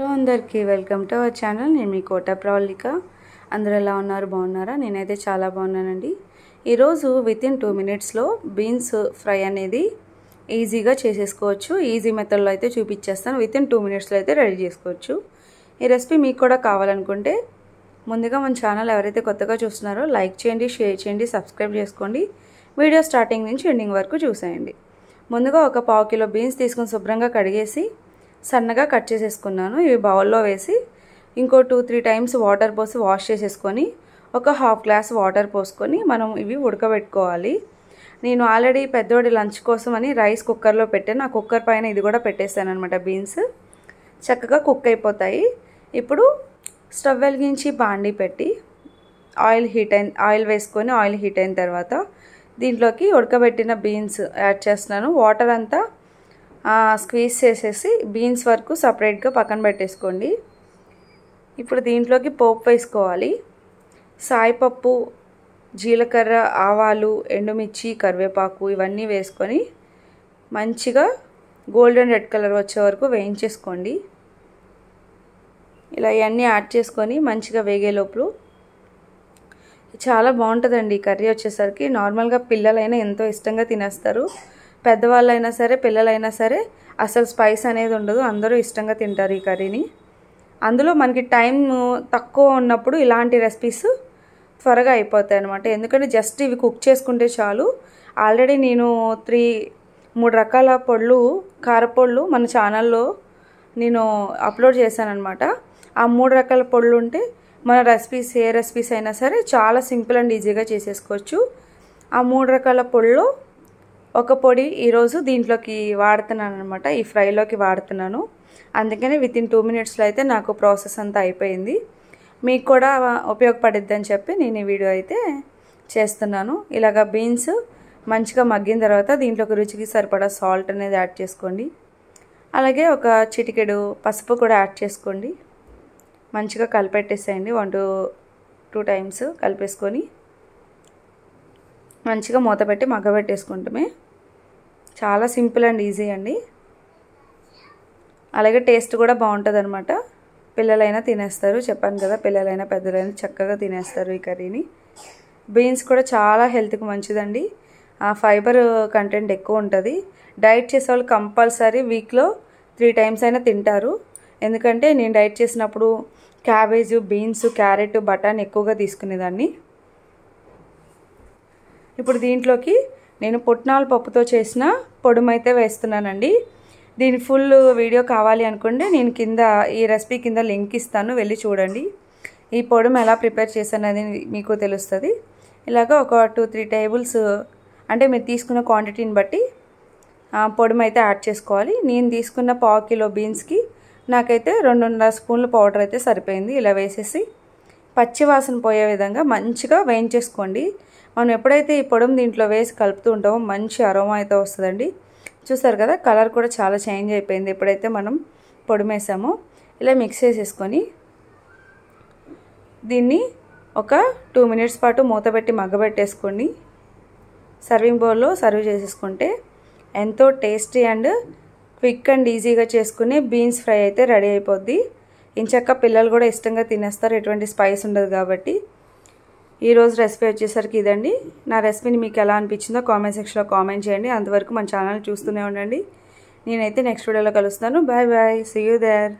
Hello అందరికీ welcome to our channel. నేను మీ కోట ప్రవళిక. అందరూ ఎలా ఉన్నారు? బాగున్నారా? నేనైతే చాలా బాగున్నానండి. ఈరోజు వితిన్ 2 minutesలో బీన్స్ ఫ్రై అనేది ఈజీగా చేసేసుకోవచ్చు. ఈజీ మెథడ్లో అయితే చూపించేస్తాను. వితిన్ 2 minutesలో అయితే రెడీ చేసుకోవచ్చు. ఈ రెసిపీ మీకు కూడా కావాలనుకుంటే ముందుగా మన ఛానల్ ఎవరైతే కొత్తగా చూస్తున్నారో లైక్ చేయండి, షేర్ చేయండి, సబ్స్క్రైబ్ చేసుకోండి. వీడియో స్టార్టింగ్ నుంచి ఎండింగ్ వరకు చూసేయండి. ముందుగా ఒక 1/2 kg బీన్స్ తీసుకొని శుభ్రంగా కడిగేసి సన్నగా కట్ చేసేసుకున్నాను. ఇవి బౌల్లో వేసి ఇంకో 2-3 times వాటర్ పోసి వాష్ చేసేసుకొని ఒక 1/2 glass వాటర్ పోసుకొని మనం ఇవి ఉడకబెట్టుకోవాలి. నేను ఆల్రెడీ పెద్దోడి లంచ్ కోసం అని రైస్ కుక్కర్లో పెట్టాను. ఆ కుక్కర్ పైన ఇది కూడా పెట్టేసాను అనమాట. బీన్స్ చక్కగా కుక్ అయిపోతాయి. ఇప్పుడు స్టవ్ వెలిగించి బాండీ పెట్టి ఆయిల్ వేసుకొని ఆయిల్ హీట్ అయిన తర్వాత దీంట్లోకి ఉడకబెట్టిన బీన్స్ యాడ్ చేస్తున్నాను. వాటర్ అంతా స్క్వీజ్ చేసేసి బీన్స్ వరకు సపరేట్గా పక్కన పెట్టేసుకోండి. ఇప్పుడు దీంట్లోకి పోపు వేసుకోవాలి. సాయిపప్పు, జీలకర్ర, ఆవాలు, ఎండుమిర్చి, కరివేపాకు ఇవన్నీ వేసుకొని మంచిగా గోల్డెన్ రెడ్ కలర్ వచ్చే వరకు వేయించేసుకోండి. ఇలా ఇవన్నీ యాడ్ చేసుకొని మంచిగా వేగే లోపల చాలా బాగుంటుందండి. కర్రీ వచ్చేసరికి నార్మల్గా పిల్లలైనా ఎంతో ఇష్టంగా తినేస్తారు. పెద్దవాళ్ళైనా సరే పిల్లలైనా సరే అసలు స్పైస్ అనేది ఉండదు. అందరూ ఇష్టంగా తింటారు ఈ కర్రీని. అందులో మనకి టైం తక్కువ ఉన్నప్పుడు ఇలాంటి రెసిపీస్ త్వరగా అయిపోతాయి అన్నమాట. ఎందుకంటే జస్ట్ ఇవి కుక్ చేసుకుంటే చాలు. ఆల్రెడీ నేను 3 రకాల పొడులు, కారపొడులు మన ఛానల్లో నేను అప్లోడ్ చేశాను అనమాట. ఆ 3 రకాల పొడులు ఉంటే మన రెసిపీస్ ఏ రెసిపీస్ అయినా సరే చాలా సింపుల్ అండ్ ఈజీగా చేసేసుకోవచ్చు. ఆ 3 రకాల పొడిలో ఒక పొడి ఈరోజు దీంట్లోకి వాడుతున్నాను అనమాట. ఈ ఫ్రైలోకి వాడుతున్నాను. అందుకని వితిన్ 2 minutesలో అయితే నాకు ప్రాసెస్ అంతా అయిపోయింది. మీకు కూడా ఉపయోగపడిద్ది అని చెప్పి నేను ఈ వీడియో అయితే చేస్తున్నాను. ఇలాగ బీన్స్ మంచిగా మగ్గిన తర్వాత దీంట్లోకి రుచికి సరిపడా సాల్ట్ అనేది యాడ్ చేసుకోండి. అలాగే ఒక చిటికెడు పసుపు కూడా యాడ్ చేసుకోండి. మంచిగా కలిపెట్టేసేయండి. 1-2 times కలిపేసుకొని మంచిగా మూత పెట్టి మగ్గబెట్టేసుకుంటామే. చాలా సింపుల్ అండ్ ఈజీ అండి. అలాగే టేస్ట్ కూడా బాగుంటుంది అనమాట. పిల్లలైనా తినేస్తారు. చెప్పాను కదా, పిల్లలైనా పెద్దలైనా చక్కగా తినేస్తారు ఈ కర్రీని. బీన్స్ కూడా చాలా హెల్త్కి మంచిదండి. ఫైబర్ కంటెంట్ ఎక్కువ ఉంటుంది. డైట్ చేసే వాళ్ళు కంపల్సరీ వీక్లో 3 times అయినా తింటారు. ఎందుకంటే నేను డైట్ చేసినప్పుడు క్యాబేజ్, బీన్స్, క్యారెట్, బటానీ ఎక్కువగా తీసుకునేదాన్ని. ఇప్పుడు దీంట్లోకి నేను పుట్నాల పప్పుతో చేసిన పొడుమైతే వేస్తున్నానండి. దీని ఫుల్ వీడియో కావాలి అనుకుంటే నేను కింద ఈ రెసిపీ కింద లింక్ ఇస్తాను, వెళ్ళి చూడండి. ఈ పొడుము ఎలా ప్రిపేర్ చేశానది మీకు తెలుస్తుంది. ఇలాగ ఒక 2-3 tables అంటే మీరు తీసుకున్న క్వాంటిటీని బట్టి పొడుము అయితే యాడ్ చేసుకోవాలి. నేను తీసుకున్న 1/2 kg బీన్స్కి నాకైతే 2.5 స్పూన్ల పౌడర్ అయితే సరిపోయింది. ఇలా వేసేసి పచ్చివాసన పోయే విధంగా మంచిగా వేయించేసుకోండి. మనం ఎప్పుడైతే ఈ పొడుము దీంట్లో వేసి కలుపుతూ ఉంటామో మంచి అరోమా అయితే వస్తుందండి. చూసారు కదా, కలర్ కూడా చాలా చేంజ్ అయిపోయింది ఎప్పుడైతే మనం పొడుము వేసామో. ఇలా మిక్స్ చేసేసుకొని దీన్ని ఒక 2 minutes పాటు మూత పెట్టి మగ్గబెట్టేసుకోండి. సర్వింగ్ బౌల్లో సర్వ్ చేసేసుకుంటే ఎంతో టేస్టీ అండ్ క్విక్ అండ్ ఈజీగా చేసుకునే బీన్స్ ఫ్రై అయితే రెడీ అయిపోద్ది. ఇంచక్క పిల్లలు కూడా ఇష్టంగా తినేస్తారు, ఎటువంటి స్పైస్ ఉండదు కాబట్టి. ఈరోజు రెసిపీ వచ్చేసరికి ఇదండి. నా రెసిపీని మీకు ఎలా అనిపించిందో కామెంట్ సెక్షన్లో కామెంట్ చేయండి. అంతవరకు మన ఛానల్ చూస్తూనే ఉండండి. నేనైతే నెక్స్ట్ వీడియోలో కలుస్తాను. Bye bye, see you there.